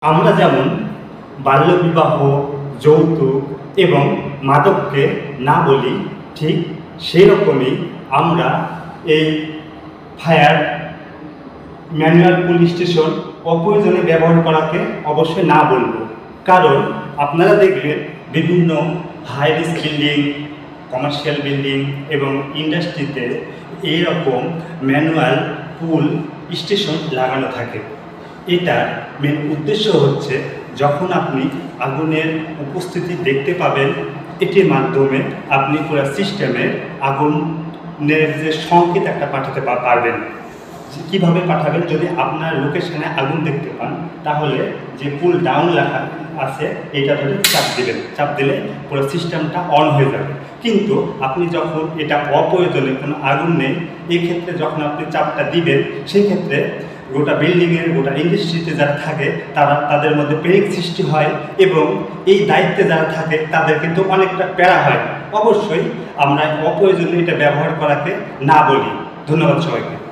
আমরা যেমন বাল্যবিবাহ, যৌতুক এবং মাদককে না বলি, ঠিক সেই রকমই আমরা এই ফায়ার ম্যানুয়াল পুলিশ স্টেশন অপ্রয়োজনে ব্যবহার করাকে অবশ্যই না বলবো। কারণ আপনারা দেখবেন বিভিন্ন high risk building, commercial building এবং ইন্ডাস্ট্রিতে এইরকম ম্যানুয়াল পুল স্টেশন লাগানো থাকে। এটার মেন উদ্দেশ্য হচ্ছে যখন আপনি আগুনের উপস্থিতি দেখতে পাবেন, এটির মাধ্যমে আপনি পুরো সিস্টেমে আগুনের যে সংকেত একটা পাঠাতে পারবেন। কীভাবে পাঠাবেন? যদি আপনার লোকেশনে আগুন দেখতে পান, তাহলে যে পুল ডাউন লেখা আছে এটা ধরে চাপ দিবেন, চাপ দিলে পুরো সিস্টেমটা অন হয়ে যাবে। কিন্তু আপনি যখন এটা অপ্রয়োজনে কোনো আগুন নেই, এক্ষেত্রে যখন আপনি চাপটা দিবেন, সেই ক্ষেত্রে গোটা বিল্ডিংয়ের, গোটা ইন্ডাস্ট্রিতে যারা থাকে তাদের মধ্যে প্যানিক সৃষ্টি হয় এবং এই দায়িত্বে যারা থাকে তাদের কিন্তু অনেকটা প্যারা হয়। অবশ্যই আমরা অপ্রয়োজনে এটা ব্যবহার করাকে না বলি। ধন্যবাদ সবাইকে।